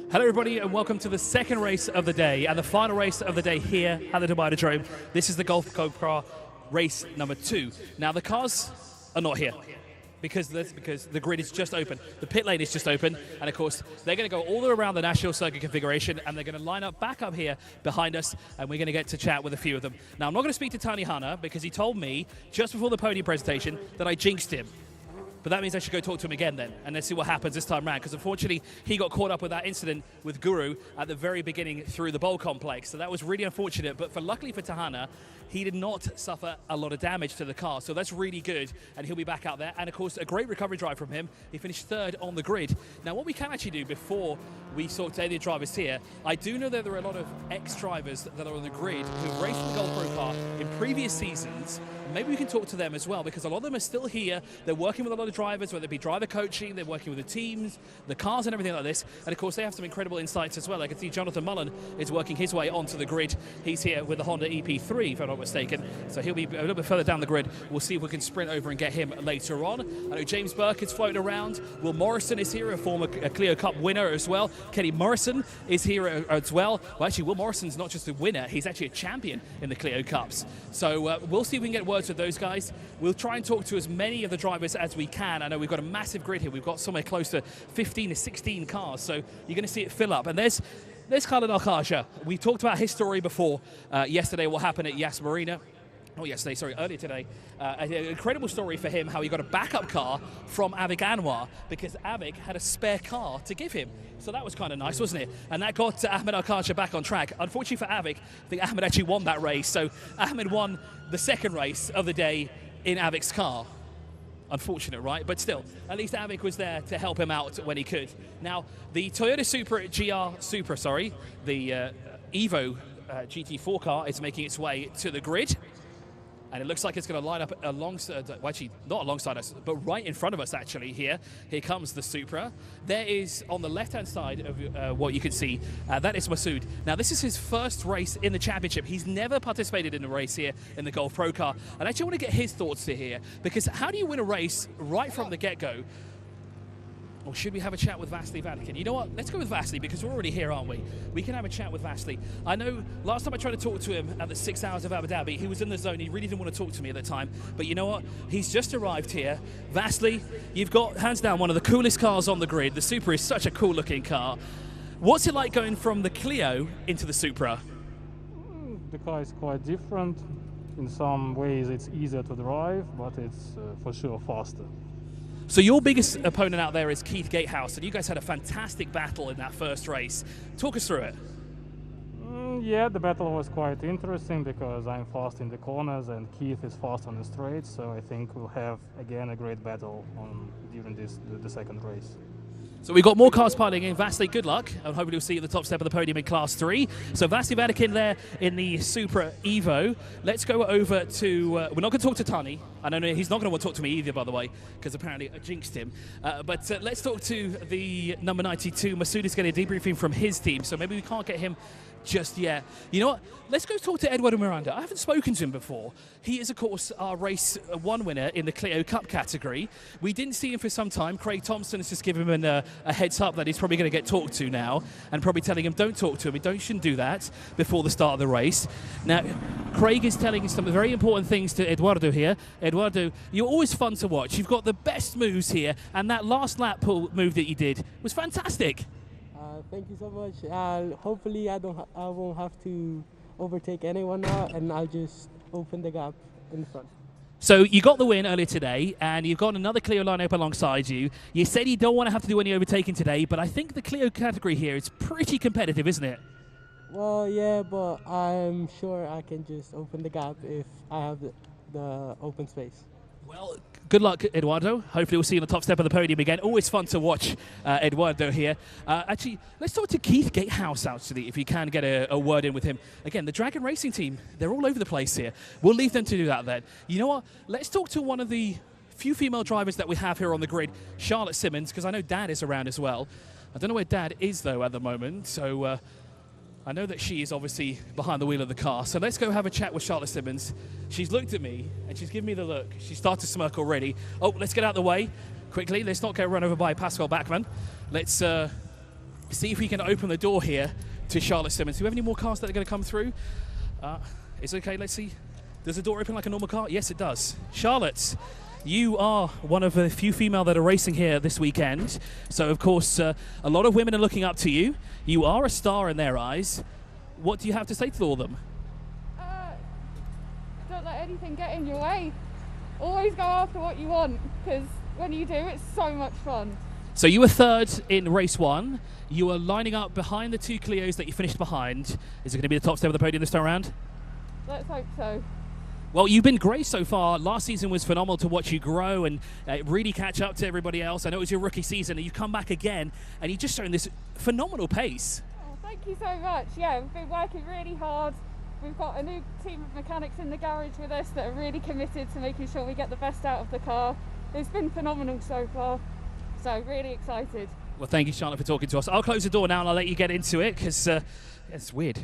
Hello everybody and welcome to the second race of the day and the final race of the day here at the Dubai Autodrome. This is the Gulf Car race number 2. Now the cars are not here because the grid is just open. The pit lane is just open, and of course they're going to go all around the national circuit configuration and they're going to line up back up here behind us, and we're going to get to chat with a few of them. Now I'm not going to speak to Tani Hannah because he told me just before the podium presentation that I jinxed him. But that means I should go talk to him again then, and let's see what happens this time around, because unfortunately he got caught up with that incident with Guru at the very beginning through the bowl complex, so that was really unfortunate. But luckily for Tahana, he did not suffer a lot of damage to the car, so that's really good, and he'll be back out there. And of course, a great recovery drive from him. He finished 3rd on the grid. Now, what we can actually do before we sort to any drivers here, I do know that there are a lot of ex-drivers that are on the grid who've raced the Gulf Pro car in previous seasons. Maybe we can talk to them as well, because a lot of them are still here. They're working with a lot of drivers, whether it be driver coaching, they're working with the teams, the cars and everything like this. And of course, they have some incredible insights as well. I can see Jonathan Mullen is working his way onto the grid. He's here with the Honda EP3, if I'm not mistaken. So he'll be a little bit further down the grid. We'll see if we can sprint over and get him later on. I know James Burke is floating around. Will Morrison is here, a former Clio Cup winner as well. Kenny Morrison is here as well. Well, actually, Will Morrison's not just a winner, he's actually a champion in the Clio Cups. So we'll see if we can get words with those guys. We'll try and talk to as many of the drivers as we can. I know we've got a massive grid here. We've got somewhere close to 15 to 16 cars, so you're going to see it fill up. And there's Khaled Al-Khaja. We talked about his story before yesterday, what happened at Yas Marina. Earlier today. An incredible story for him, how he got a backup car from Avik Anwar because Avik had a spare car to give him. So that was kind of nice, wasn't it? And that got Ahmed Al-Khaja back on track. Unfortunately for Avik, I think Ahmed actually won that race. So Ahmed won the second race of the day in Avik's car. Unfortunate, right? But still, at least Avik was there to help him out when he could. Now, the Toyota the Evo GT4 car is making its way to the grid. And it looks like it's going to line up alongside, well, actually not alongside us, but right in front of us actually here. Here comes the Supra. There is, on the left-hand side of what you can see, that is Masood. Now, this is his first race in the championship. He's never participated in a race here in the Gulf Pro car. And I actually want to get his thoughts to here, because how do you win a race right from the get-go? Or should we have a chat with Vasily Vatican? You know what? Let's go with Vasily, because we're already here, aren't we? We can have a chat with Vasily. I know last time I tried to talk to him at the 6 hours of Abu Dhabi, he was in the zone. He really didn't want to talk to me at the time. But you know what? He's just arrived here. Vasily, you've got, hands down, one of the coolest cars on the grid. The Supra is such a cool-looking car. What's it like going from the Clio into the Supra? The car is quite different. In some ways, it's easier to drive, but it's for sure faster. So your biggest opponent out there is Keith Gatehouse, and you guys had a fantastic battle in that first race. Talk us through it. Yeah, the battle was quite interesting because I'm fast in the corners and Keith is fast on the straights, so I think we'll have, again, a great battle during the second race. So we've got more cars piling in. Vasily, good luck, and hopefully we'll see you at the top step of the podium in Class 3. So Vasily Vatican there in the Supra Evo. Let's go over to, we're not going to talk to Tani. I know he's not going to want to talk to me either, by the way, because apparently I jinxed him. But let's talk to the number 92. Masood is getting a debriefing from his team, so maybe we can't get him just yet. You know what? Let's go talk to Eduardo Miranda. I haven't spoken to him before. He is, of course, our race 1 winner in the Clio Cup category. We didn't see him for some time. Craig Thompson has just given him a heads up that he's probably going to get talked to now, and probably telling him, don't talk to him. You shouldn't do that before the start of the race. Now, Craig is telling some very important things to Eduardo here. Eduardo, you're always fun to watch. You've got the best moves here, and that last lap pull move that you did was fantastic. Thank you so much. Hopefully I won't have to overtake anyone now, and I'll just open the gap in front. So you got the win earlier today, and you've got another Clio lineup alongside you. You said you don't want to have to do any overtaking today, but I think the Clio category here is pretty competitive, isn't it? Well, yeah, but I'm sure I can just open the gap if I have the open space. Well, good luck, Eduardo. Hopefully we'll see you on the top step of the podium again. Always fun to watch Eduardo here. Actually, let's talk to Keith Gatehouse, actually, if you can get a word in with him. Again, the Dragon Racing team, they're all over the place here. We'll leave them to do that then. You know what? Let's talk to one of the few female drivers that we have here on the grid, Charlotte Simmons, because I know Dad is around as well. I don't know where Dad is, though, at the moment, so I know that she is obviously behind the wheel of the car. So let's go have a chat with Charlotte Simmons. She's looked at me, and she's given me the look. She started to smirk already. Oh, let's get out of the way quickly. Let's not get run over by Pascal Bachmann. Let's see if we can open the door here to Charlotte Simmons. Do we have any more cars that are going to come through? It's okay, let's see. Does the door open like a normal car? Yes, it does. Charlotte, you are one of the few female that are racing here this weekend. So, of course, a lot of women are looking up to you. You are a star in their eyes. What do you have to say to all of them? Don't let anything get in your way. Always go after what you want, because when you do, it's so much fun. So you were third in race 1. You were lining up behind the 2 Clios that you finished behind. Is it going to be the top step of the podium this time around? Let's hope so. Well, you've been great so far. Last season was phenomenal to watch you grow and really catch up to everybody else. I know it was your rookie season, and you've come back again, and you've just shown this phenomenal pace. Oh, thank you so much. Yeah, we've been working really hard. We've got a new team of mechanics in the garage with us that are really committed to making sure we get the best out of the car. It's been phenomenal so far, so really excited. Well, thank you, Charlotte, for talking to us. I'll close the door now and I'll let you get into it, because it's weird.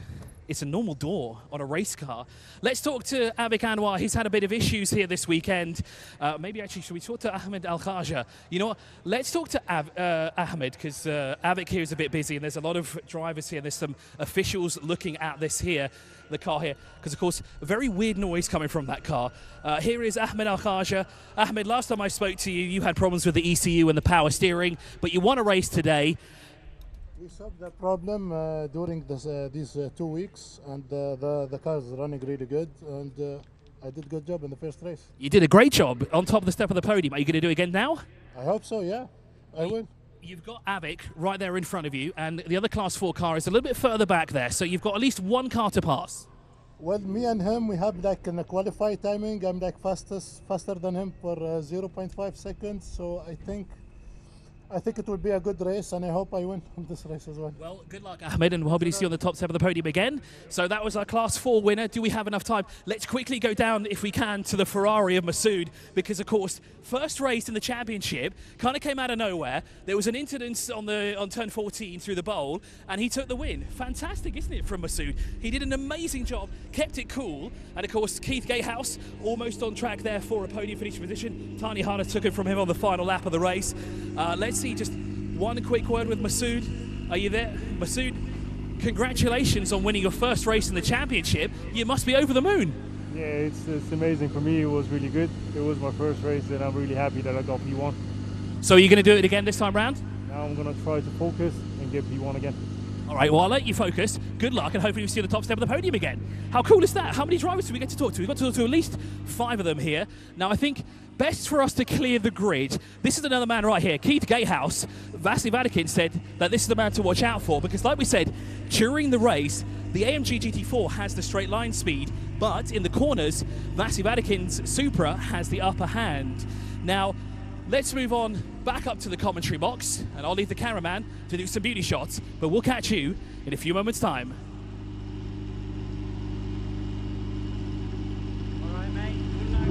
It's a normal door on a race car. Let's talk to Avik Anwar. He's had a bit of issues here this weekend. Maybe actually, should we talk to Ahmed Al-Khaja? You know what? Let's talk to Ahmed, because Avik here is a bit busy, and there's a lot of drivers here. There's some officials looking at this here, the car here, because of course, a very weird noise coming from that car. Here is Ahmed Al-Khaja. Ahmed, last time I spoke to you, you had problems with the ECU and the power steering, but you won a race today. We solved the problem during these 2 weeks, and the car is running really good, and I did a good job in the first race. You did a great job on top of the step of the podium. Are you going to do it again now? I hope so, yeah. I will. You've got Avik right there in front of you, and the other Class 4 car is a little bit further back there, so you've got at least one car to pass. Well, me and him, we have like in the qualify timing, I'm like faster than him for 0.5 seconds, so I think it will be a good race, and I hope I win this race as well. Well, good luck, Ahmed, and we'll hopefully see you on the top step of the podium again. So that was our Class 4 winner. Do we have enough time? Let's quickly go down, if we can, to the Ferrari of Masoud, because, of course, first race in the championship kind of came out of nowhere. There was an incident on turn 14 through the bowl, and he took the win. Fantastic, isn't it, from Masoud? He did an amazing job, kept it cool, and, of course, Keith Gatehouse almost on track there for a podium finish position. Tani Hana took it from him on the final lap of the race. Let's see just one quick word with Masoud. Are you there? Masoud, congratulations on winning your first race in the championship. You must be over the moon. Yeah, it's amazing. For me, it was really good. It was my first race, and I'm really happy that I got P1. So are you going to do it again this time round? Now I'm going to try to focus and get P1 again. All right, well, I'll let you focus. Good luck, and hopefully we'll see you on the top step of the podium again. How cool is that? How many drivers do we get to talk to? We've got to talk to at least 5 of them here. Now, I think best for us to clear the grid. This is another man right here, Keith Gatehouse. Vasily Vatikin said that this is the man to watch out for, because like we said, during the race, the AMG GT4 has the straight line speed, but in the corners, Vasily Vatikin's Supra has the upper hand. Now, let's move on back up to the commentary box, and I'll leave the cameraman to do some beauty shots, but we'll catch you in a few moments' time. All right, mate. Good luck.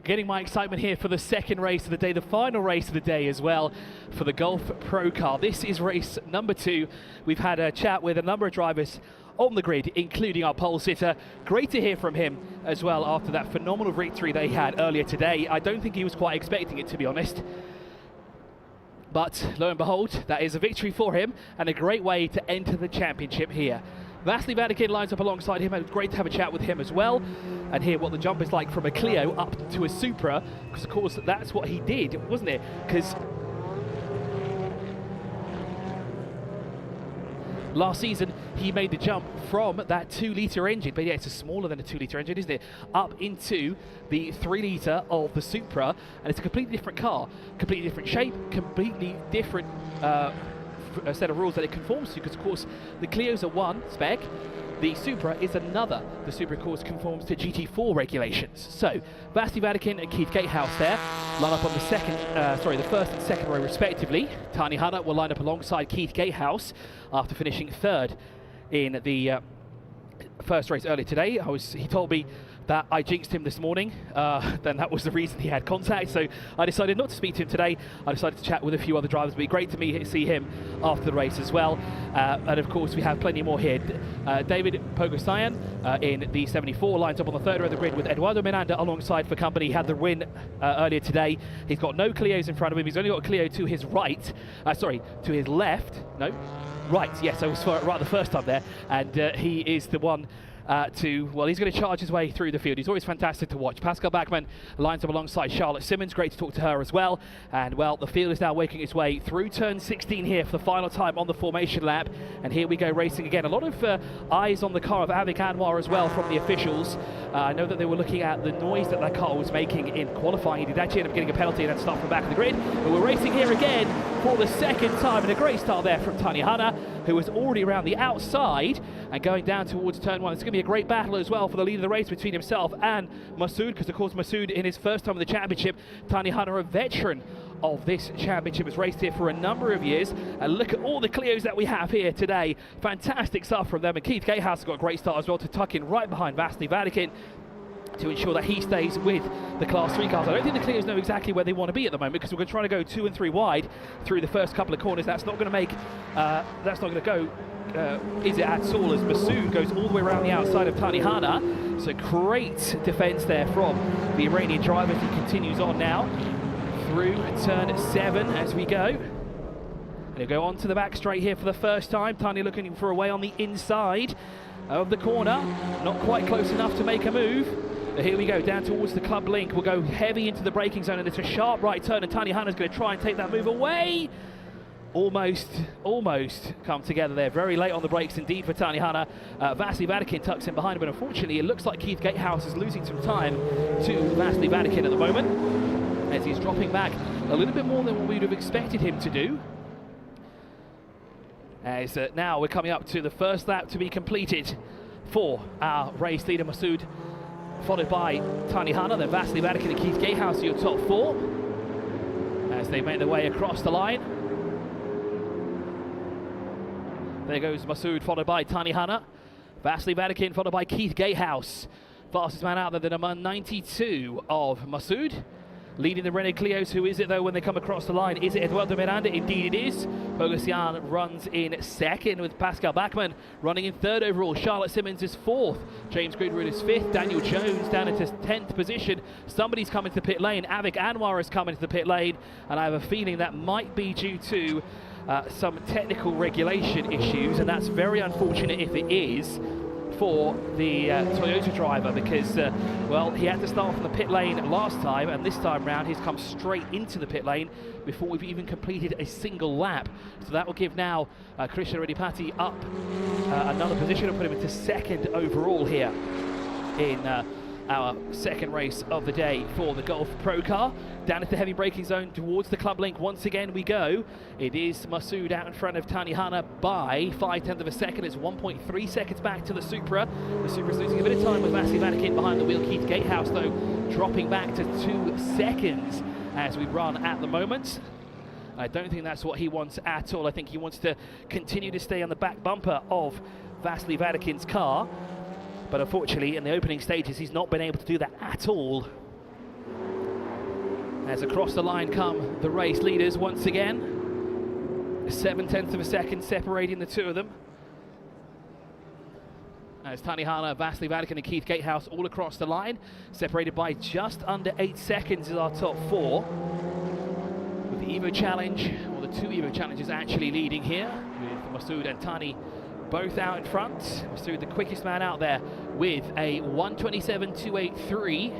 getting my excitement here for the second race of the day, the final race of the day as well for the Golf Pro Car. This is race number 2. We've had a chat with a number of drivers on the grid, including our pole sitter. Great to hear from him as well after that phenomenal victory they had earlier today. I don't think he was quite expecting it, to be honest. But lo and behold, that is a victory for him and a great way to enter the championship here. Vasily Vadakin lines up alongside him, and it's great to have a chat with him as well and hear what the jump is like from a Clio up to a Supra, because of course that's what he did, wasn't it? Because last season he made the jump from that 2-litre engine, but yeah, it's smaller than a 2-litre engine, isn't it, up into the 3-litre of the Supra, and it's a completely different car, completely different shape, completely different a set of rules that it conforms to, because of course the Clio's are one spec, the Supra is another. The Supra of course conforms to GT4 regulations. So Vasily Vadakin and Keith Gatehouse there line up on the first and second row respectively. Tani Hanna will line up alongside Keith Gatehouse after finishing third in the first race earlier today. He told me that I jinxed him this morning, then that was the reason he had contact, so I decided not to speak to him today. I decided to chat with a few other drivers. It'd be great to see him after the race as well. And of course we have plenty more here. David Pogosayan in the 74 lines up on the third row of the grid with Eduardo Miranda alongside for company. He had the win earlier today. He's got no Clios in front of him. He's only got a Clio to his right, to his left. No, right, yes, I was right the first time there. And he is the one he's going to charge his way through the field. He's always fantastic to watch. Pascal Bachmann lines up alongside Charlotte Simmons. Great to talk to her as well. And well, the field is now working its way through turn 16 here for the final time on the formation lap. And here we go racing again. A lot of eyes on the car of Avik Anwar as well from the officials. I know that they were looking at the noise that car was making in qualifying. He did actually end up getting a penalty and then start from the back of the grid. But we're racing here again for the second time. And a great start there from Tani Hanna, who was already around the outside and going down towards turn 1. It's going to be a great battle as well for the lead of the race between himself and Masoud, because of course Masoud in his first time in the championship. Tani Hanna, a veteran of this championship, has raced here for a number of years, and look at all the Clios that we have here today. Fantastic stuff from them, and Keith Gatehouse has got a great start as well to tuck in right behind Vasily Vadakin to ensure that he stays with the Class 3 cars. I don't think the Clios know exactly where they want to be at the moment, because we're going to try to go 2 and 3 wide through the first couple of corners. That's not going to go is it at all, as Masoud goes all the way around the outside of Tani Hanna. So great defence there from the Iranian driver. He continues on now through turn 7 as we go. And he'll go on to the back straight here for the first time. Tani looking for a way on the inside of the corner. Not quite close enough to make a move. But here we go, down towards the club link. We'll go heavy into the braking zone, and it's a sharp right turn, and Tani Hanna's going to try and take that move away. Almost come together there. Very late on the brakes indeed for Tani Hanna. Vasily Vadakin tucks in behind him, but unfortunately it looks like Keith Gatehouse is losing some time to Vasily Vadakin at the moment, as he's dropping back a little bit more than what we would have expected him to do. As now we're coming up to the first lap to be completed for our race leader Masoud, followed by Tani Hanna, then Vasily Vadakin and Keith Gatehouse are your top 4 as they make their way across the line. There goes Masoud, followed by Tani Hanna. Vasily Vadakin, followed by Keith Gatehouse. Fastest man out there, the number 92 of Masoud. Leading the Renault Clios. Who is it though when they come across the line? Is it Eduardo Miranda? Indeed it is. Pogosayan runs in second, with Pascal Bachmann running in third overall. Charlotte Simmons is 4th. James Goodwood is 5th. Daniel Jones down into 10th position. Somebody's coming to the pit lane. Avik Anwar is coming to the pit lane, and I have a feeling that might be due to some technical regulation issues, and that's very unfortunate if it is for the Toyota driver, because he had to start from the pit lane last time, and this time round he's come straight into the pit lane before we've even completed a single lap. So that will give now Christian Redipati up another position and put him into 2nd overall here in our second race of the day for the Golf Pro Car. Down at the heavy braking zone towards the club link once again we go. It is Masoud out in front of Tani Hanna by 0.5 of a second. It's 1.3 seconds back to the Supra. The Supra's losing a bit of time with Vasily Vadakin behind the wheel. Keith Gatehouse though dropping back to 2 seconds as we run at the moment. I don't think that's what he wants at all. I think he wants to continue to stay on the back bumper of Vasily Vadakin's car. But unfortunately, in the opening stages, he's not been able to do that at all. As across the line come the race leaders once again. 0.7 of a second separating the two of them. As Tani Hana, Vasily Vatican and Keith Gatehouse all across the line, separated by just under 8 seconds is our top four. With the Evo Challenge, or the two Evo Challenges actually leading here, with Masoud and Tani both out in front. Masoud the quickest man out there with a 1:27.283.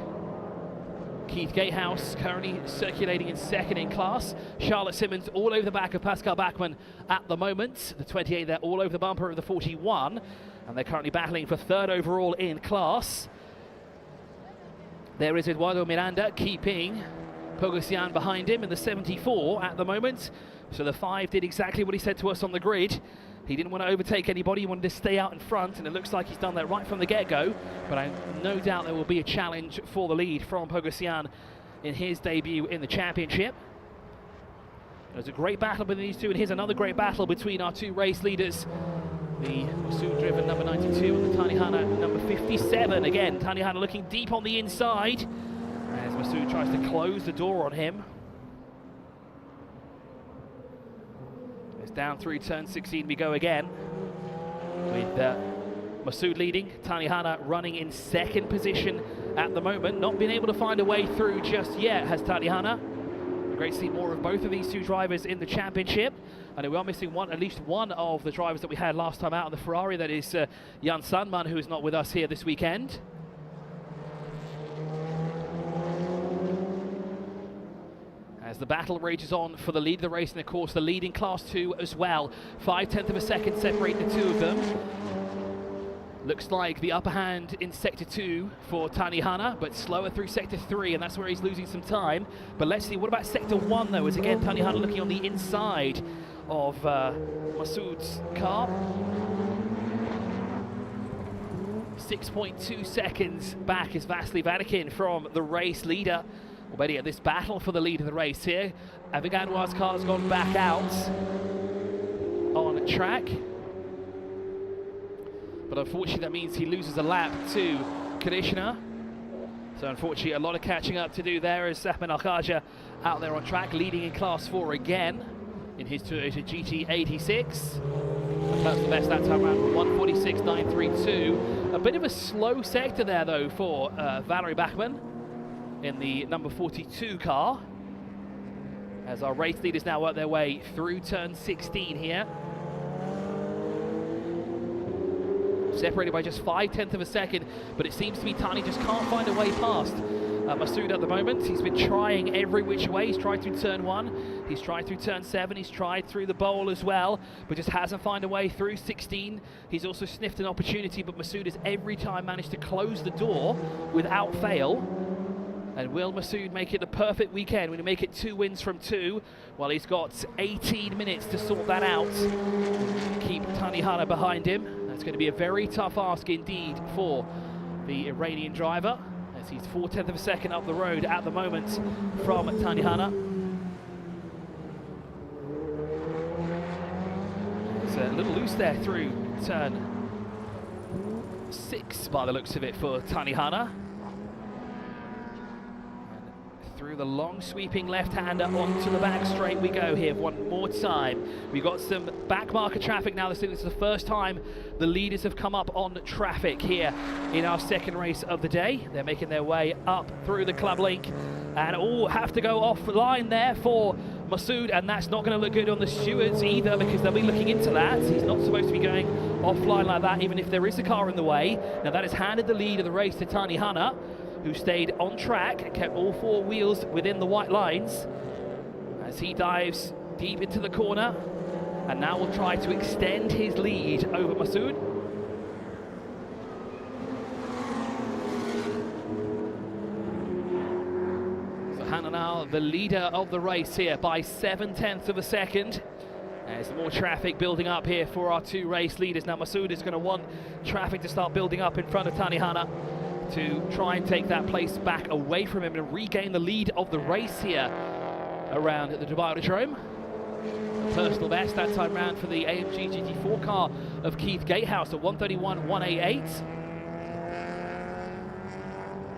Keith Gatehouse currently circulating in second in class. Charlotte Simmons all over the back of Pascal Bachmann at the moment. The 28 there all over the bumper of the 41. And they're currently battling for third overall in class. There is Eduardo Miranda keeping Pogosyan behind him in the 74 at the moment. So the 5 did exactly what he said to us on the grid. He didn't want to overtake anybody, he wanted to stay out in front, and it looks like he's done that right from the get-go. But I no doubt there will be a challenge for the lead from Pogosyan in his debut in the championship. There's a great battle between these two, and here's another great battle between our two race leaders. The Masoud-driven number 92 and the Tani Hana number 57. Again, Tani Hana looking deep on the inside as Masoud tries to close the door on him. It's down through turn 16 we go again, with Masoud leading, Tani Hana running in second position at the moment. Not been able to find a way through just yet has Tani Hana. Great to see more of both of these two drivers in the championship. And we are missing at least one of the drivers that we had last time out on the Ferrari. That is Jan Sandman, who is not with us here this weekend. As the battle rages on for the lead of the race, and of course the lead in Class 2 as well. 0.5 of a second separate the two of them. Looks like the upper hand in Sector 2 for Tani Hana, but slower through Sector 3, and that's where he's losing some time. But let's see, what about Sector 1 though, as again Tani Hana looking on the inside of Masoud's car. 6.2 seconds back is Vasily Vatican from the race leader. Already at this battle for the lead of the race here. Avik Anwar's car has gone back out on track. But unfortunately that means he loses a lap to Krishna. So unfortunately a lot of catching up to do there as Sahman Al-Khaja out there on track, leading in Class 4 again in his Toyota GT86. That's the best that time around, 1:46.932. A bit of a slow sector there though for Valerie Bachmann in the number 42 car, as our race leaders now work their way through turn 16 here. Separated by just 0.5 of a second, but it seems to be Tani just can't find a way past Masoud at the moment. He's been trying every which way. He's tried through turn 1, he's tried through turn 7, he's tried through the bowl as well, but just hasn't found a way through 16. He's also sniffed an opportunity, but Masoud has every time managed to close the door without fail. And will Masoud make it a perfect weekend? Will he make it 2 wins from 2? Well, he's got 18 minutes to sort that out. Keep Tani Hana behind him. That's going to be a very tough ask indeed for the Iranian driver, as he's 0.4 of a second up the road at the moment from Tani Hana. It's a little loose there through turn 6 by the looks of it for Tani Hana. Through the long sweeping left-hander onto the back straight we go here one more time. We've got some back marker traffic now. This is the first time the leaders have come up on traffic here in our second race of the day. They're making their way up through the club link and all have to go offline there for Masoud, and that's not going to look good on the stewards either, because they'll be looking into that. He's not supposed to be going offline like that, even if there is a car in the way. Now that has handed the lead of the race to Tani Hana, who stayed on track and kept all 4 wheels within the white lines as he dives deep into the corner, and now will try to extend his lead over Masoud. So Hana now the leader of the race here by 0.7 of a second. There's more traffic building up here for our 2 race leaders. Now Masoud is going to want traffic to start building up in front of Tani Hana to try and take that place back away from him and regain the lead of the race here around the Dubai Autodrome. Personal best that time round for the AMG GT4 car of Keith Gatehouse at 1:31.188.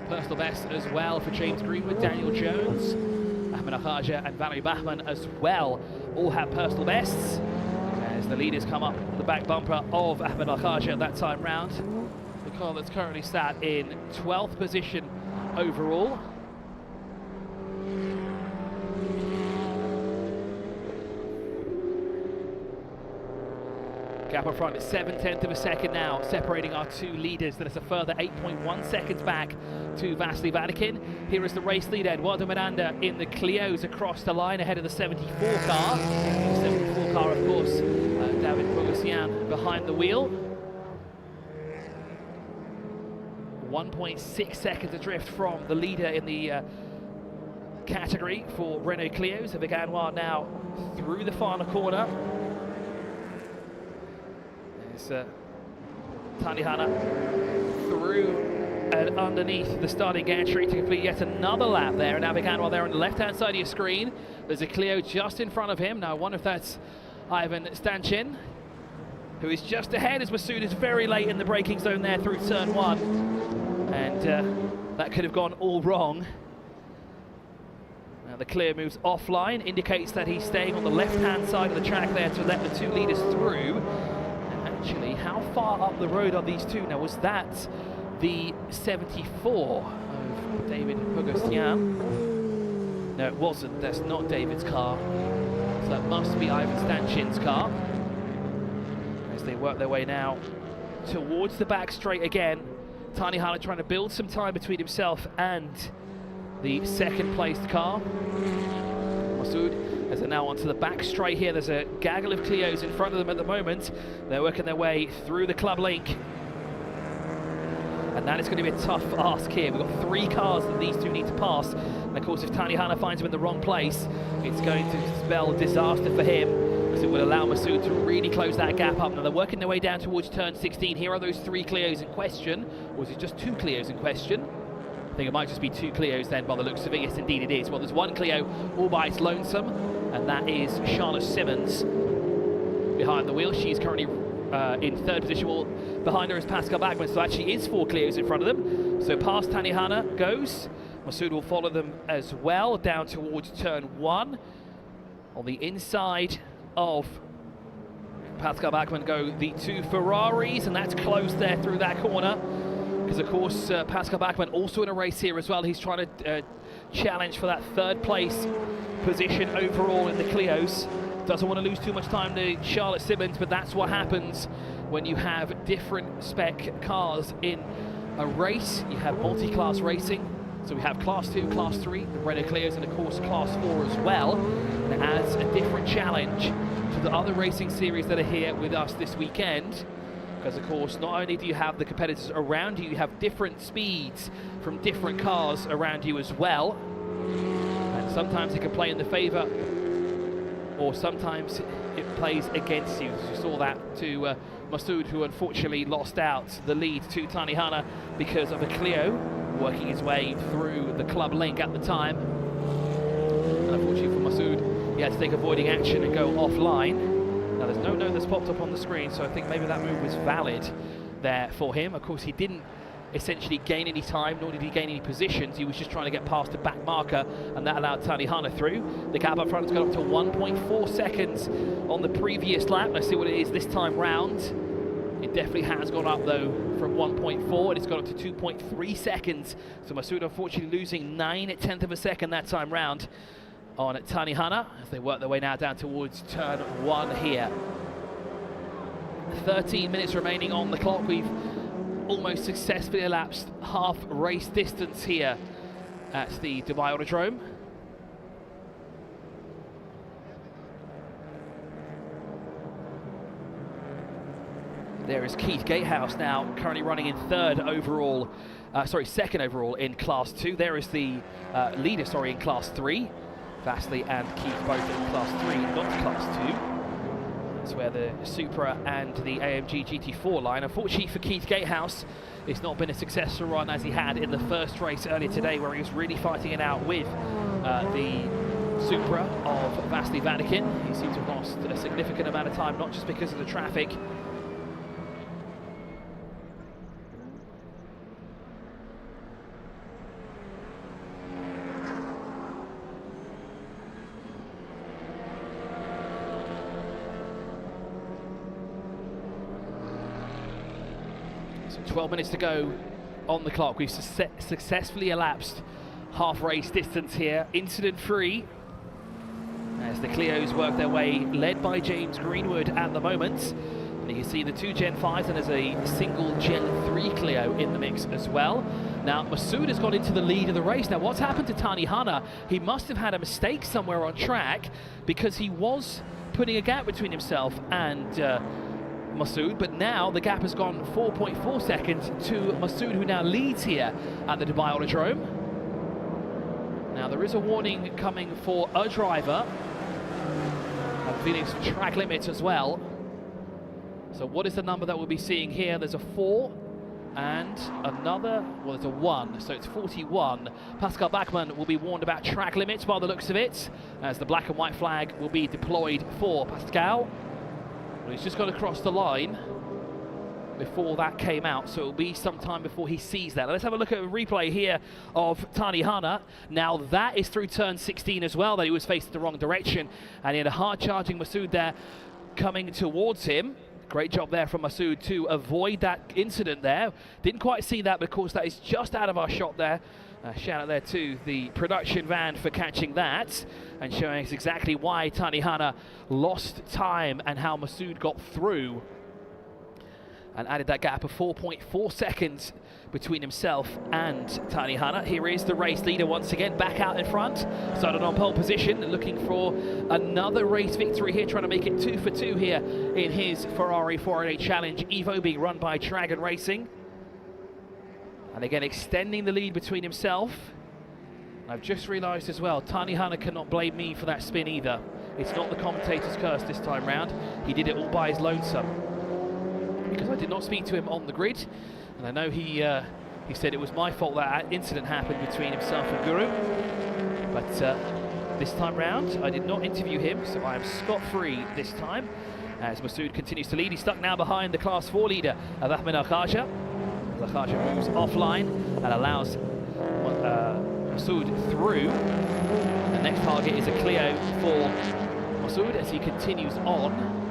Personal best as well for James Greenwood, Daniel Jones Ahmed Akhaja and Valerie Bachmann as well all have personal bests. As the leaders come up the back bumper of Ahmed Akhaja that time round. The car that's currently sat in 12th position overall. Gap up front is 7/10 of a second now, separating our two leaders. That is a further 8.1 seconds back to Vasily Vatikin. Here is the race leader, Eduardo Miranda, in the Clios across the line ahead of the 74 car. The 74 car, of course, David Bogosian behind the wheel. 1.6 seconds adrift from the leader in the category for Renault Clios. Vic Anwar now through the final corner. There's Tani Hannah through and underneath the starting gantry to complete yet another lap there. And now Vic Anwar there on the left-hand side of your screen. There's a Clio just in front of him. Now I wonder if that's Ivan Stanchin, who is just ahead as Masoud is very late in the braking zone there through turn 1. And that could have gone all wrong. Now the Clio moves offline, indicates that he's staying on the left-hand side of the track there to let the two leaders through. Actually, how far up the road are these two? Now, was that the 74 of David Bogosian? No, it wasn't. That's not David's car. So that must be Ivan Stanchin's car. As they work their way now towards the back straight again. Tani Hannah trying to build some time between himself and the second-placed car. Masoud, as they're now onto the back straight here, there's a gaggle of Clios in front of them at the moment. They're working their way through the club link. And that is going to be a tough ask here. We've got 3 cars that these two need to pass. And of course, if Tani Hannah finds him in the wrong place, it's going to spell disaster for him, because it would allow Masoud to really close that gap up. Now they're working their way down towards turn 16. Here are those 3 Clios in question. Or is it just 2 Clios in question? I think it might just be 2 Clios then by the looks of it. Yes, indeed it is. Well, there's 1 Clio all by its lonesome, and that is Charlotte Simmons behind the wheel. She's currently in 3rd position. Well, behind her is Pascal Bachmann, so actually is 4 Clios in front of them. So past Tani Hannah goes. Masoud will follow them as well down towards turn 1. On the inside of Pascal Bachmann go the 2 Ferraris, and that's close there through that corner. Because of course Pascal Bachmann also in a race here as well. He's trying to challenge for that 3rd place position overall in the Clios. Doesn't want to lose too much time to Charlotte Simmons, but that's what happens when you have different spec cars in a race. You have multi-class racing. So we have Class 2, Class 3, the Renault Clios, and of course Class 4 as well. And it adds a different challenge to the other racing series that are here with us this weekend. Because of course, not only do you have the competitors around you, you have different speeds from different cars around you as well. And sometimes it can play in the favour, or sometimes it plays against you. You saw that to Masoud, who unfortunately lost out the lead to Tani Hannah because of a Clio working his way through the club link at the time. And unfortunately for Masoud, he had to take avoiding action and go offline. Now there's no note that's popped up on the screen, so I think maybe that move was valid there for him. Of course, he didn't essentially gain any time, nor did he gain any positions. He was just trying to get past the back marker, and that allowed Tani Hannah through. The gap up front has gone up to 1.4 seconds on the previous lap. Let's see what it is this time round. It definitely has gone up though from 1.4, and it's gone up to 2.3 seconds. So Masoud unfortunately losing 9/10 of a second that time round on Tani Hannah as they work their way now down towards turn 1 here. 13 minutes remaining on the clock. We've almost successfully elapsed half race distance here at the Dubai Autodrome. There is Keith Gatehouse now currently running in second overall in Class 2. There is the leader, in Class 3. Vasily and Keith both in Class 3, not Class 2. That's where the Supra and the AMG GT4 line. Unfortunately for Keith Gatehouse, it's not been a successful run as he had in the first race earlier today, where he was really fighting it out with the Supra of Vasily Vatikin. He seems to have lost a significant amount of time, not just because of the traffic. So 12 minutes to go on the clock. We've successfully elapsed half race distance here, incident free, as the Clios work their way, led by James Greenwood at the moment. And you can see the two Gen 5s, and there's a single Gen 3 Clio in the mix as well. Now, Masoud has got into the lead of the race. Now, what's happened to Thani Hanna? He must have had a mistake somewhere on track, because he was putting a gap between himself and Masoud, but now the gap has gone 4.4 seconds to Masoud, who now leads here at the Dubai Autodrome. Now, there is a warning coming for a driver. I'm feeling some track limits as well. So what is the number that we'll be seeing here? There's a 4 and another, well, there's a 1, so it's 41. Pascal Bachmann will be warned about track limits by the looks of it, as the black and white flag will be deployed for Pascal. Well, he's just got to cross the line before that came out, so it'll be some time before he sees that. Let's have a look at a replay here of Thani Hanna. Now that is through turn 16 as well, that he was facing the wrong direction, and he had a hard charging Masoud there coming towards him. Great job there from Masoud to avoid that incident there. Didn't quite see that, but of course that is just out of our shot there. Shout out there to the production van for catching that and showing us exactly why Thani Hanna lost time and how Masoud got through and added that gap of 4.4 seconds between himself and Thani Hanna. Here is the race leader once again, back out in front. Started on pole position, looking for another race victory here, trying to make it 2 for 2 here in his Ferrari 408 Challenge Evo, being run by Dragon Racing. And again, extending the lead between himself. I've just realised as well, Thani Hanna cannot blame me for that spin either. It's not the commentator's curse this time round. He did it all by his lonesome, because I did not speak to him on the grid, and I know he said it was my fault that incident happened between himself and Guru. But this time round, I did not interview him, so I am scot-free this time. As Masoud continues to lead, he's stuck now behind the Class 4 leader of Ahmed Al-Khaja. Al-Khaja moves offline and allows Masoud through. The next target is a Clio for Masoud as he continues on.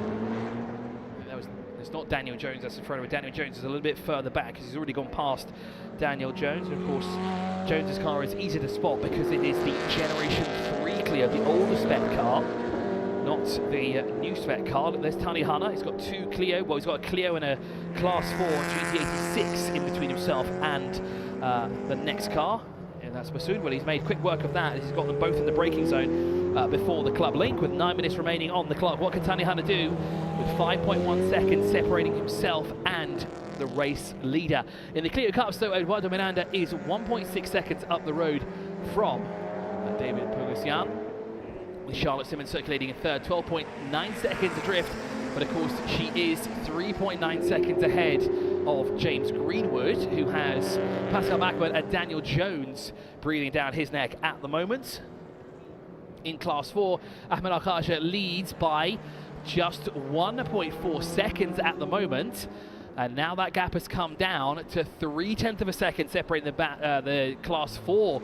It's not Daniel Jones that's in front of him. Daniel Jones is a little bit further back because he's already gone past Daniel Jones. And of course, Jones's car is easy to spot because it is the Generation 3 Clio, the older spec car, not the new spec car. There's Thani Hanna. He's got two Clio. Well, he's got a Clio and a Class 4 GT86 in between himself and the next car. And that's Masoud. Well, he's made quick work of that. He's got them both in the braking zone before the club link with 9 minutes remaining on the clock. What can Thani Hanna do with 5.1 seconds separating himself and the race leader? In the Clio Cups, though, Eduardo Miranda is 1.6 seconds up the road from David Pogosyan, with Charlotte Simmons circulating in third, 12.9 seconds adrift. But of course, she is 3.9 seconds ahead of James Greenwood, who has Pascal Bachmann and Daniel Jones breathing down his neck at the moment. In Class 4, Ahmed Al-Khaja leads by just 1.4 seconds at the moment. And now that gap has come down to 0.3 of a second, separating the Class 4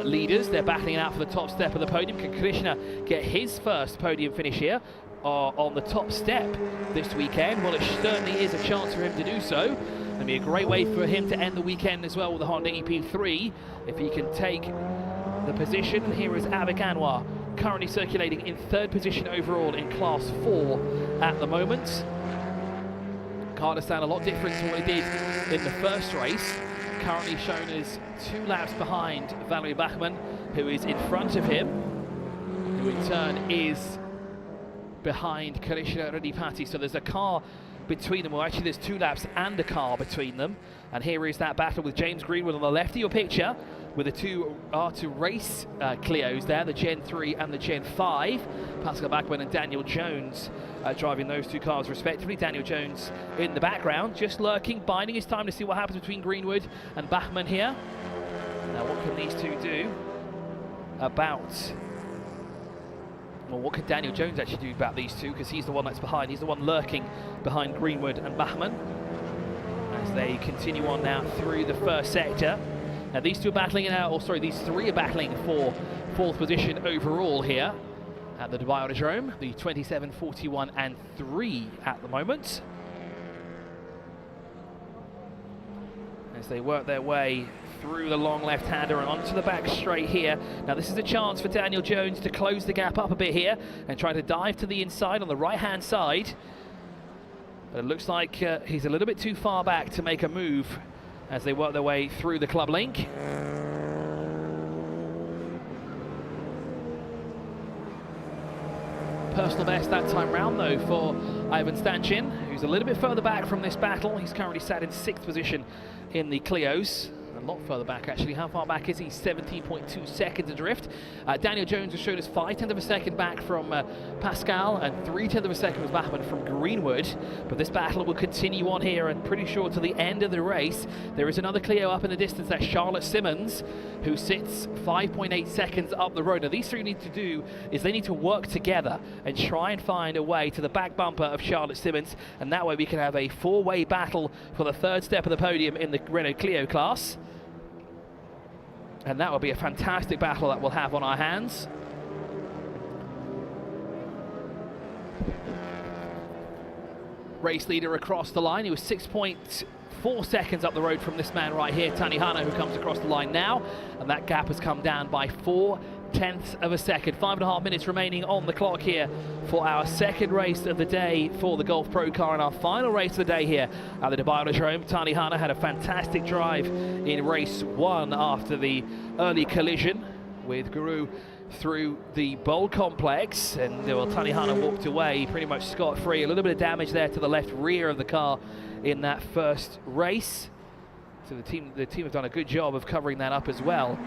leaders. They're battling it out for the top step of the podium. Can Krishna get his first podium finish here on the top step this weekend? Well, it certainly is a chance for him to do so. It'll be a great way for him to end the weekend as well with the Honda EP3, if he can take the position. And here is Avik Anwar, currently circulating in third position overall in Class 4 at the moment. Car does sound a lot different to what it did in the first race. Currently shown as 2 laps behind Valerie Bachmann, who is in front of him, who in turn is behind Karishna Radipati. So there's a car between them. Well, actually there's 2 laps and a car between them. And here is that battle with James Greenwood on the left of your picture, with the 2 R2 race Clios there, the Gen 3 and the Gen 5. Pascal Bachmann and Daniel Jones driving those 2 cars respectively. Daniel Jones in the background, just lurking, biding his time to see what happens between Greenwood and Bachmann here. Now what can these 2 do about... Well, what can Daniel Jones actually do about these 2? Because he's the one that's behind. He's the one lurking behind Greenwood and Bachmann as they continue on now through the first sector. Now these 2 are battling it out, or sorry, these 3 are battling for 4th position overall here at the Dubai Autodrome. The 27, 41 and 3 at the moment. as they work their way through the long left-hander and onto the back straight here. Now this is a chance for Daniel Jones to close the gap up a bit here and try to dive to the inside on the right-hand side. But it looks like he's a little bit too far back to make a move as they work their way through the club link. Personal best that time round though for Ivan Stanchin, who's a little bit further back from this battle. He's currently sat in 6th position in the Clios. A lot further back actually. How far back is he? 17.2 seconds adrift. Daniel Jones has showed us 0.5 of a second back from Pascal, and 0.3 of a second was back from Greenwood. But this battle will continue on here, and pretty sure to the end of the race. There is another Clio up in the distance. That's Charlotte Simmons, who sits 5.8 seconds up the road. Now these three need to do is they need to work together and try and find a way to the back bumper of Charlotte Simmons, and that way we can have a 4-way battle for the 3rd step of the podium in the Renault Clio class. And that will be a fantastic battle that we'll have on our hands. Race leader across the line. He was 6.4 seconds up the road from this man right here, Tanihana, who comes across the line now. And that gap has come down by 0.4 of a second. 5.5 minutes remaining on the clock here for our second race of the day for the Golf Pro Car, and our final race of the day here at the Dubai Autodrome. Tanihana had a fantastic drive in race 1 after the early collision with Guru through the Bowl complex, and well, Tanihana walked away pretty much scot-free. A little bit of damage there to the left rear of the car in that first race. So the team have done a good job of covering that up as well,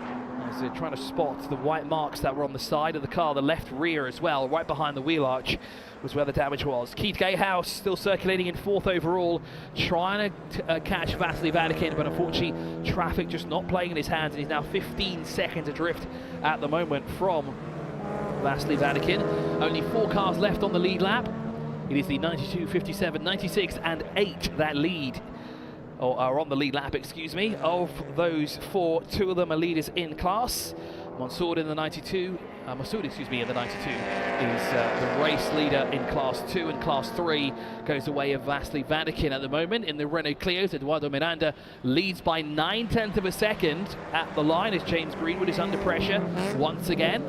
as they're trying to spot the white marks that were on the side of the car, the left rear as well, right behind the wheel arch was where the damage was. Keith Gatehouse still circulating in 4th overall, trying to catch Vasily Vatikin, but unfortunately traffic just not playing in his hands, and he's now 15 seconds adrift at the moment from Vasily Vatikin. Only 4 cars left on the lead lap. It is the 92, 57, 96 and 8 that lead, or are on the lead lap, excuse me. Of those 4, 2 of them are leaders in class. Masoud in the 92, in the 92 is the race leader in Class 2, and Class 3 goes the way of Vasily Vatikin at the moment. In the Renault Clios, Eduardo Miranda leads by 0.9 of a second at the line as James Greenwood is under pressure once again.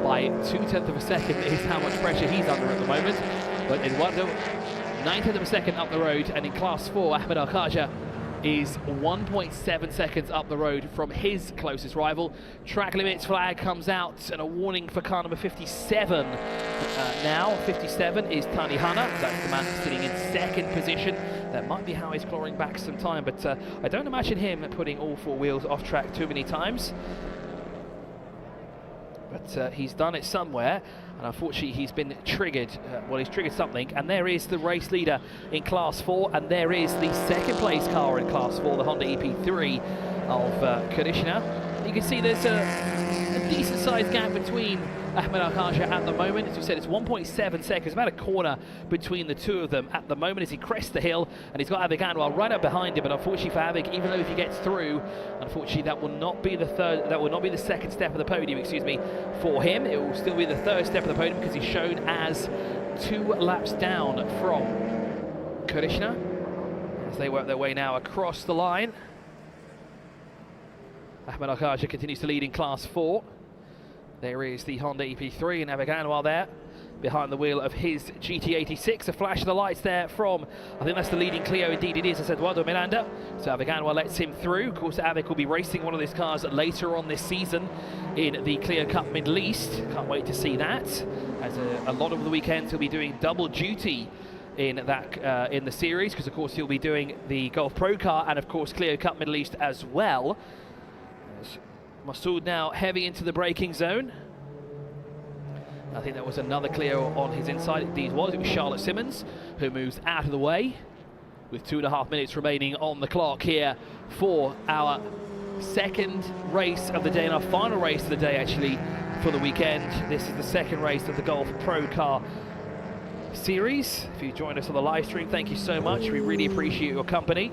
By 0.2 of a second is how much pressure he's under at the moment. But Eduardo, 0.9 of a second up the road, and in Class 4, Ahmed Al-Khaja is 1.7 seconds up the road from his closest rival. Track limits flag comes out, and a warning for car number 57. Now 57 is Tanihana. That's the man sitting in 2nd position. That might be how he's clawing back some time, but I don't imagine him putting all 4 wheels off track too many times. But he's done it somewhere, and unfortunately he's been triggered. Well, he's triggered something, and there is the race leader in Class 4, and there is the 2nd place car in Class 4, the Honda EP3 of Krishna. You can see there's a decent sized gap between Ahmed Al-Khaja at the moment. As we said, it's 1.7 seconds, about a corner between the 2 of them at the moment as he crests the hill, and he's got Avik Anwar right up behind him. But unfortunately for Avik, even though if he gets through, unfortunately that will not be the 2nd step of the podium, excuse me, for him. It will still be the 3rd step of the podium because he's shown as 2 laps down from Krishna as they work their way now across the line. Ahmed Al-Khaja continues to lead in Class 4. There is the Honda EP3 and Avik Anwar there behind the wheel of his GT86. A flash of the lights there from, I think that's the leading Clio, indeed it is, as Eduardo Miranda. So Avik Anwar lets him through. Of course, Avik will be racing one of these cars later on this season in the Clio Cup Middle East. Can't wait to see that, as a lot of the weekends he'll be doing double duty in that in the series, because of course he'll be doing the Golf Pro Car and of course Clio Cup Middle East as well. Masoud now heavy into the braking zone. I think there was another Clio on his inside. Indeed was. It was Charlotte Simmons who moves out of the way with 2.5 minutes remaining on the clock here for our second race of the day, and our final race of the day actually for the weekend. This is the 2nd race of the Golf Pro Car series. If you joined us on the live stream, thank you so much. We really appreciate your company.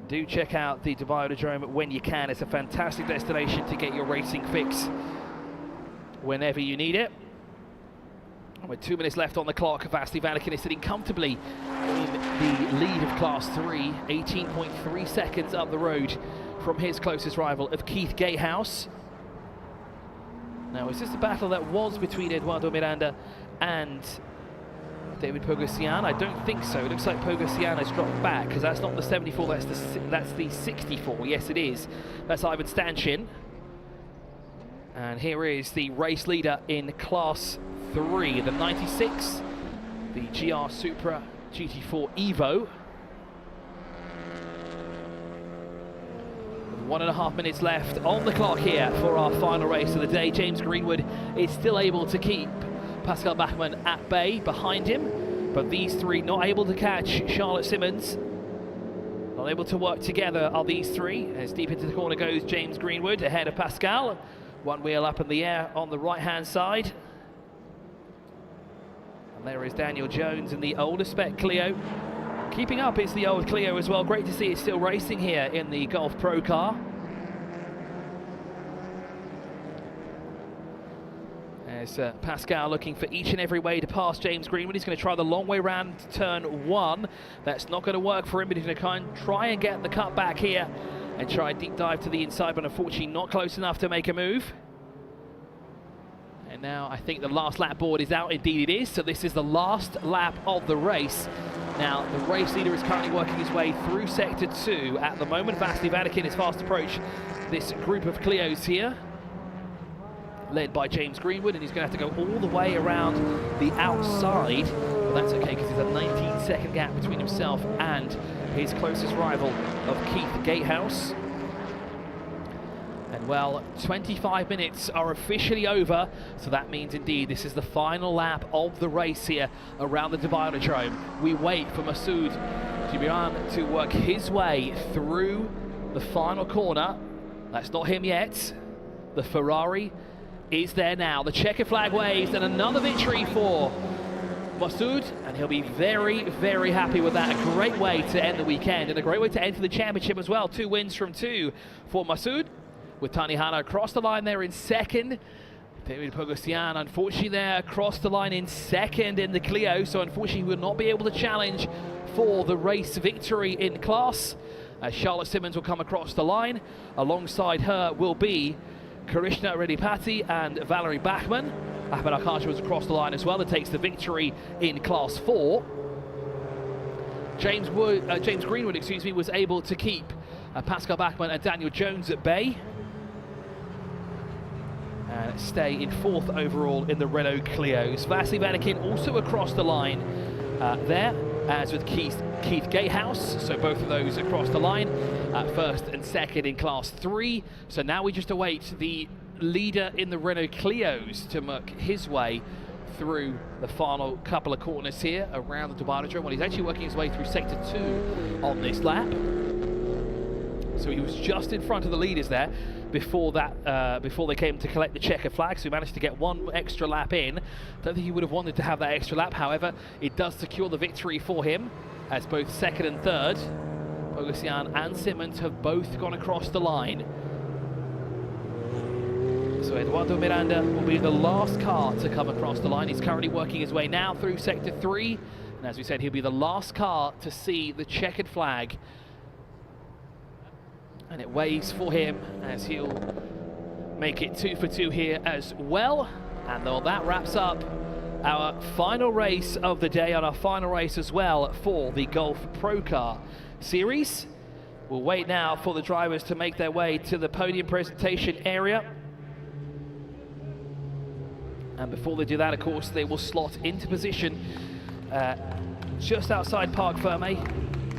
Do check out the Dubai Autodrome when you can. It's a fantastic destination to get your racing fix whenever you need it. With 2 minutes left on the clock, Vasily Vanakin is sitting comfortably in the lead of Class 3, 18.3 seconds up the road from his closest rival of Keith Gatehouse. Now, is this the battle that was between Eduardo Miranda and David Pogosyan? I don't think so. It looks like Pogosyan has dropped back, because that's not the 74, that's the 64. Yes, it is. That's Ivan Stanchin. And here is the race leader in Class 3, the 96, the GR Supra GT4 Evo. 1.5 minutes left on the clock here for our final race of the day. James Greenwood is still able to keep Pascal Bachmann at bay behind him, but these three not able to catch Charlotte Simmons. Not able to work together are these three. As deep into the corner goes James Greenwood ahead of Pascal. One wheel up in the air on the right-hand side. And there is Daniel Jones in the older spec Clio. Keeping up is the old Clio as well. Great to see it still racing here in the Golf Pro car. There's Pascal looking for each and every way to pass James Greenwood. He's going to try the long way round turn 1. That's not going to work for him, but he's going to try and get the cut back here and try a deep dive to the inside, but unfortunately not close enough to make a move. And now I think the last lap board is out. Indeed it is. So this is the last lap of the race. Now the race leader is currently working his way through sector 2 at the moment. Vasily Vanakin is fast approach this group of Clios here, led by James Greenwood, and he's going to have to go all the way around the outside. But that's okay, because there's a 19-second gap between himself and his closest rival of Keith Gatehouse. And well, 25 minutes are officially over, so that means indeed this is the final lap of the race here around the Dubai Autodrome. We wait for Masoud Jibiran to work his way through the final corner. That's not him yet. The Ferrari is there now. The checker flag waves, and another victory for Masoud, and he'll be very, very happy with that. A great way to end the weekend, and a great way to enter the championship as well. 2 wins from 2 for Masoud, with Tani Hannah across the line there in second. David Pogosyan, unfortunately, there across the line in second in the Clio, so unfortunately he will not be able to challenge for the race victory in class. Charlotte Simmons will come across the line. Alongside her will be Karishna Reddy-Patti and Valerie Bachmann. Ahmed Akash was across the line as well. That takes the victory in Class 4. James Greenwood, was able to keep Pascal Bachmann and Daniel Jones at bay, and stay in 4th overall in the Renault Clios. Vasily Vanakin also across the line there, as with Keith Gatehouse. So both of those across the line, 1st and 2nd in Class 3. So now we just await the leader in the Renault Clios to work his way through the final couple of corners here around the Dubai Autodrome. Well, he's actually working his way through sector 2 on this lap. So he was just in front of the leaders there before that, before they came to collect the checker flag. So he managed to get one extra lap in. Don't think he would have wanted to have that extra lap. However, it does secure the victory for him, as both 2nd and 3rd, Pogosyan and Simmons, have both gone across the line. So Eduardo Miranda will be the last car to come across the line. He's currently working his way now through sector 3. And as we said, he'll be the last car to see the checkered flag. And it waves for him as he'll make it 2 for 2 here as well. And well, that wraps up our final race of the day, and our final race as well for the Golf Pro Car Series. We'll wait now for the drivers to make their way to the podium presentation area. And before they do that, of course, they will slot into position just outside Parc Ferme.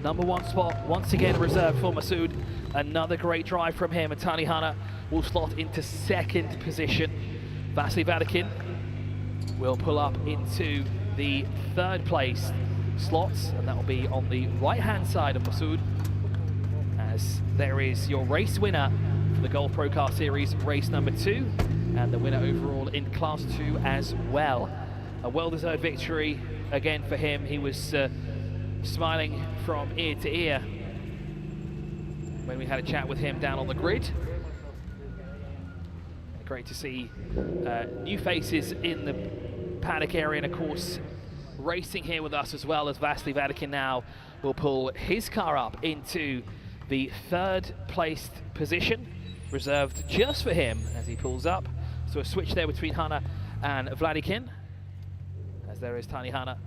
#1 spot, once again reserved for Masoud. Another great drive from him, and Tani Hannah will slot into 2nd position. Vasily Vanakin will pull up into the 3rd place slots, and that will be on the right-hand side of Masoud, as there is your race winner for the Golf Pro Car Series, race number 2, and the winner overall in Class 2 as well. A well-deserved victory again for him. He was smiling from ear to ear when we had a chat with him down on the grid. Great to see new faces in the paddock area, and of course racing here with us as well as Vasily Vadakin now will pull his car up into the third placed position, reserved just for him as he pulls up. So a switch there between Hanna and Vladikin, as there is Tani Hanna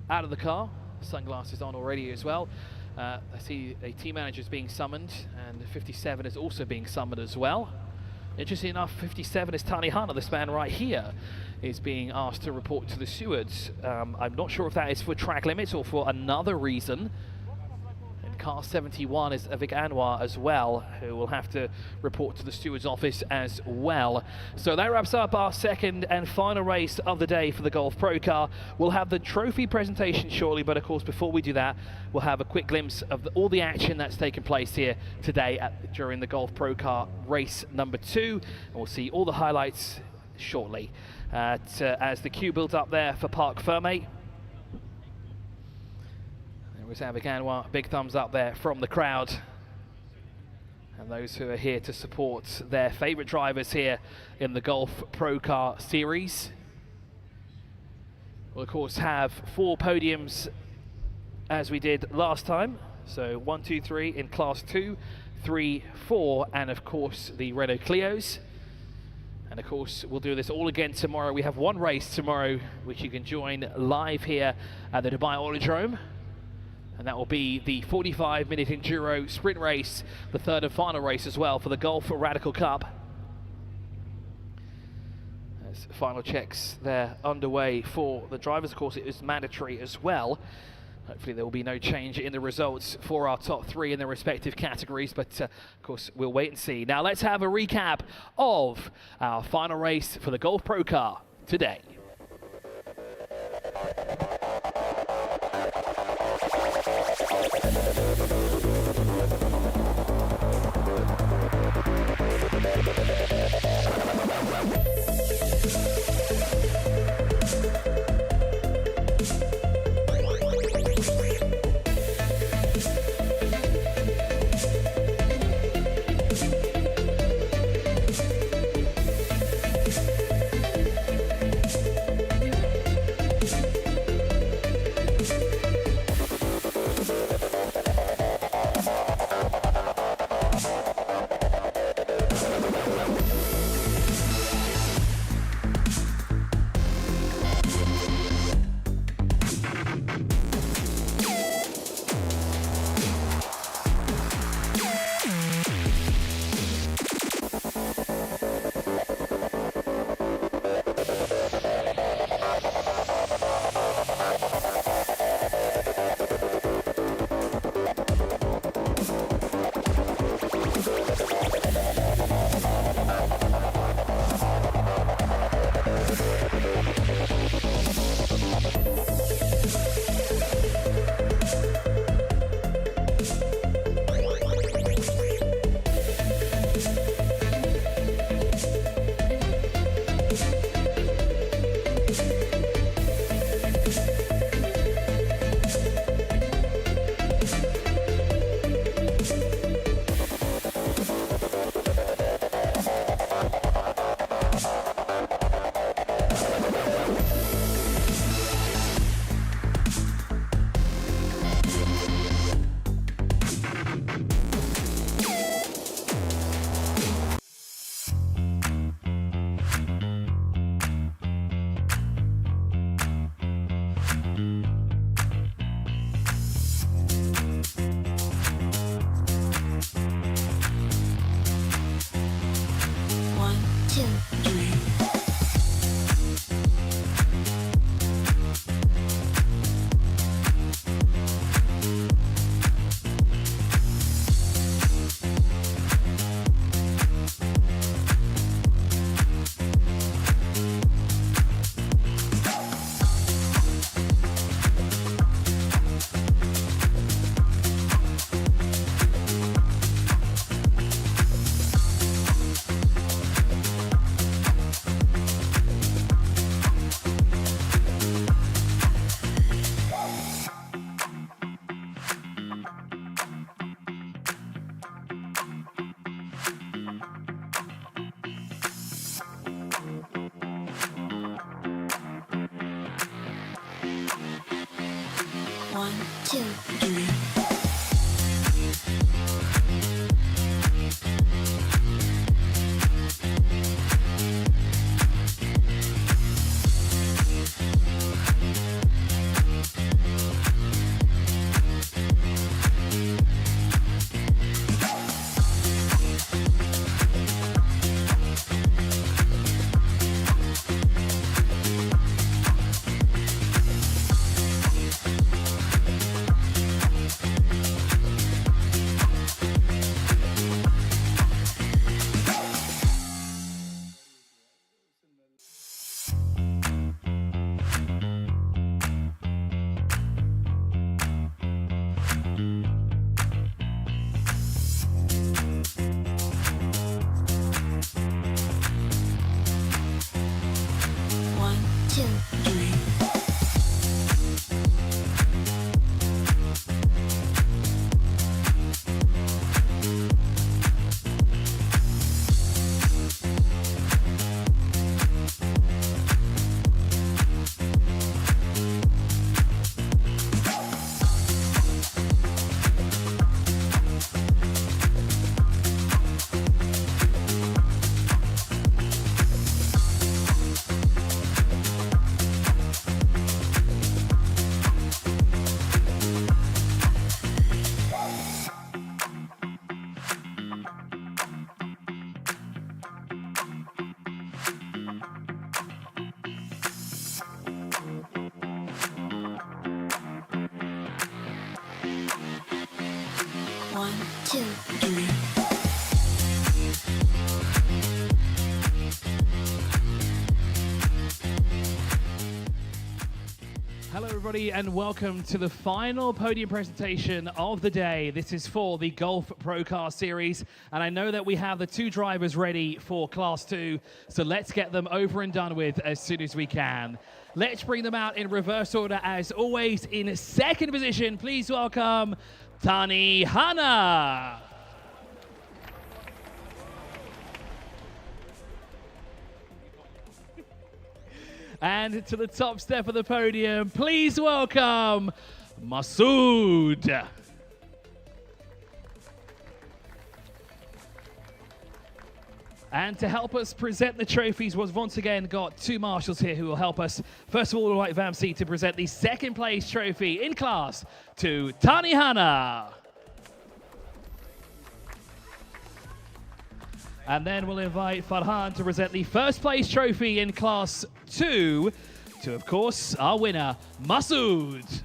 out of the car, sunglasses on already as well. I see a team manager is being summoned, and 57 is also being summoned as well. Interesting enough, 57 is Tani Hanna, this man right here, is being asked to report to the stewards. I'm not sure if that is for track limits or for another reason. And car 71 is Avik Anwar as well, who will have to report to the stewards office as well. So that wraps up our second and final race of the day for the Golf Pro Car. We'll have the trophy presentation shortly, but of course before we do that, we'll have a quick glimpse of all the action that's taken place here today during the Golf Pro Car race number 2. And we'll see all the highlights shortly. As the queue builds up there for Parc Ferme. There was Avik Anwar, big thumbs up there from the crowd. And those who are here to support their favourite drivers here in the Golf Pro Car Series. We'll of course have 4 podiums as we did last time. So 1, 2, 3 in Class 2, 3, 4, and of course the Renault Clios. And of course, we'll do this all again tomorrow. We have one race tomorrow, which you can join live here at the Dubai Autodrome. And that will be the 45-minute enduro sprint race, the third and final race as well for the Golf Radical Cup. As final checks there underway for the drivers. Of course, it is mandatory as well. Hopefully there will be no change in the results for our top 3 in their respective categories, but of course we'll wait and see. Now let's have a recap of our final race for the Golf Pro Car today. One, two, three. One, two, three. One, two, three. Hello, everybody, and welcome to the final podium presentation of the day. This is for the Golf Pro Car Series, and I know that we have the two drivers ready for Class 2, so let's get them over and done with as soon as we can. Let's bring them out in reverse order, as always. In second position, please welcome Tani Hana. And to the top step of the podium, please welcome Masood. And to help us present the trophies, we've once again got two marshals here who will help us. First of all, we'll invite Vamsi to present the second place trophy in class to Tani Hana. And then we'll invite Farhan to present the first place trophy in class 2 to, of course, our winner, Masood.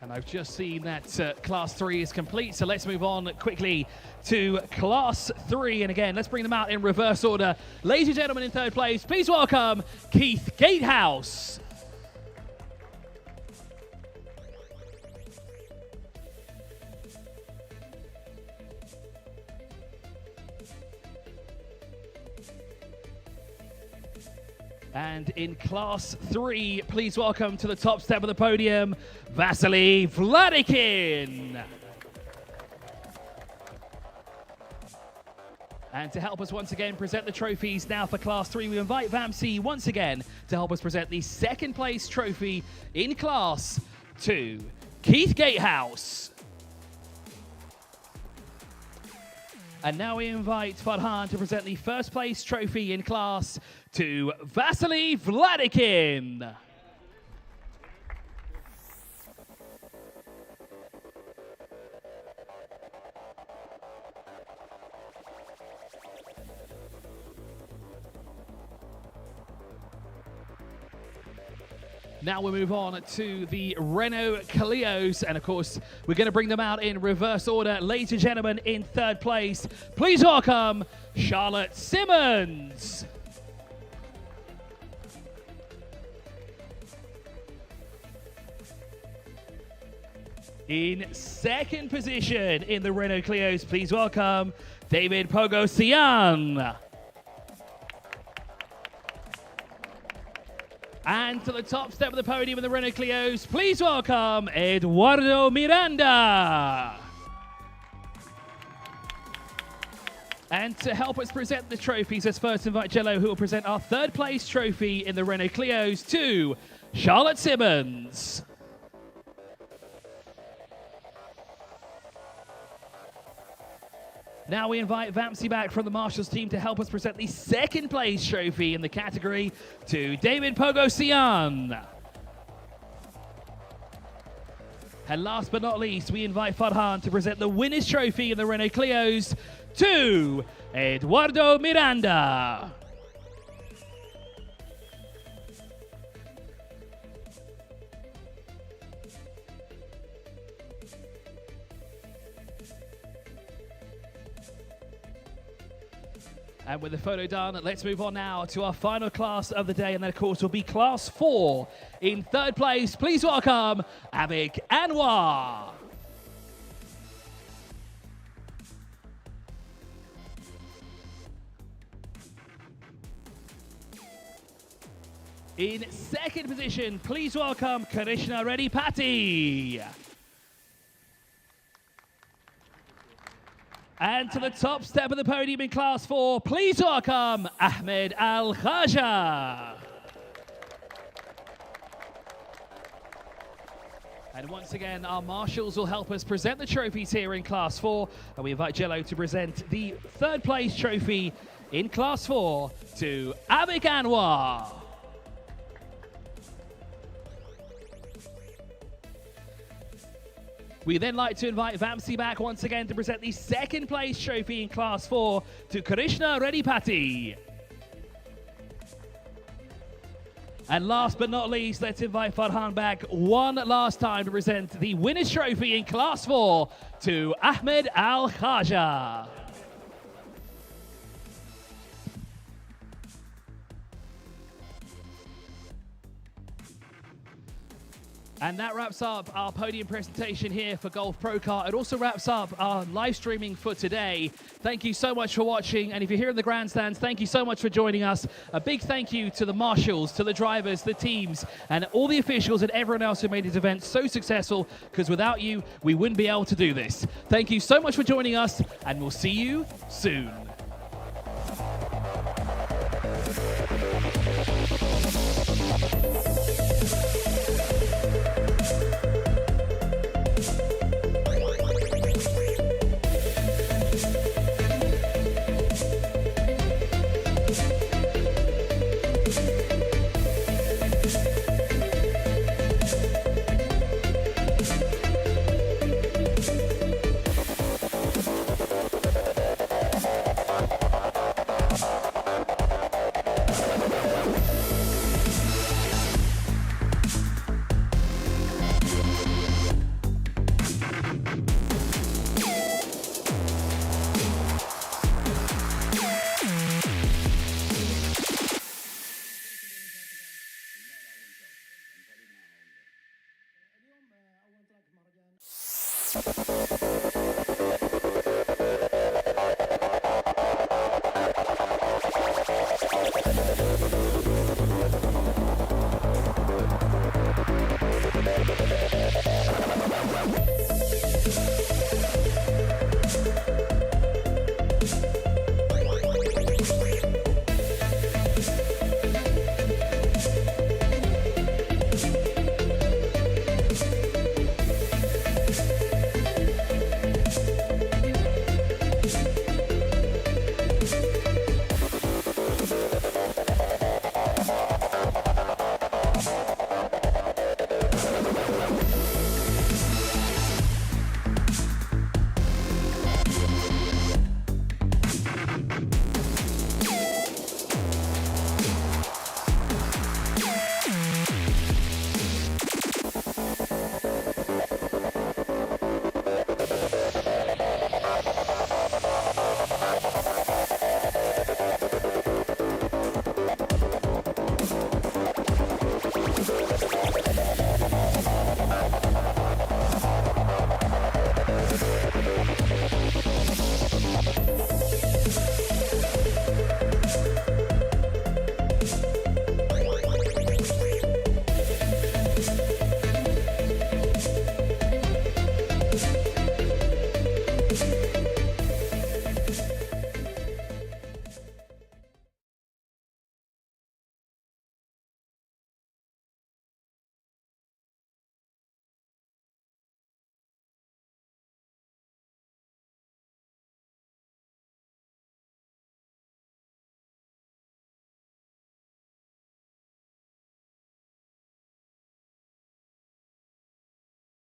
And I've just seen that Class 3 is complete, so let's move on quickly to Class 3. And again, let's bring them out in reverse order. Ladies and gentlemen, in third place, please welcome Keith Gatehouse. And in Class 3, please welcome to the top step of the podium, Vasily Vladikin. And to help us once again present the trophies now for Class 3, we invite Vamsi once again to help us present the second place trophy in Class 2, Keith Gatehouse. And now we invite Farhan to present the first place trophy in Class 2, Vasily Vladikin. Now we'll move on to the Renault Clios, and of course, we're going to bring them out in reverse order. Ladies and gentlemen, in third place, please welcome Charlotte Simmons. In second position in the Renault Clios, please welcome David Pogosian. And to the top step of the podium in the Renault Clios, please welcome Eduardo Miranda. And to help us present the trophies, let's first invite Jello, who will present our third place trophy in the Renault Clios to Charlotte Simmons. Now we invite Vamsi back from the Marshals team to help us present the second place trophy in the category to David Pogosian. And last but not least, we invite Farhan to present the winner's trophy in the Renault Clios to Eduardo Miranda. And with the photo done, let's move on now to our final class of the day, and that, of course, will be Class 4. In third place, please welcome Abik Anwar. In second position, please welcome Krishna Reddy Patti. And to the top step of the podium in Class 4, please welcome Ahmed Al Khaja. And once again, our marshals will help us present the trophies here in Class 4. And we invite Jello to present the third place trophy in Class 4 to Abik Anwar. We'd then like to invite Vamsi back once again to present the second place trophy in Class 4 to Krishna Reddy Patti. And last but not least, let's invite Farhan back one last time to present the winner's trophy in Class 4 to Ahmed Al Khaja. And that wraps up our podium presentation here for Golf Pro Kart. It also wraps up our live streaming for today. Thank you so much for watching. And if you're here in the grandstands, thank you so much for joining us. A big thank you to the marshals, to the drivers, the teams, and all the officials and everyone else who made this event so successful, because without you, we wouldn't be able to do this. Thank you so much for joining us, and we'll see you soon.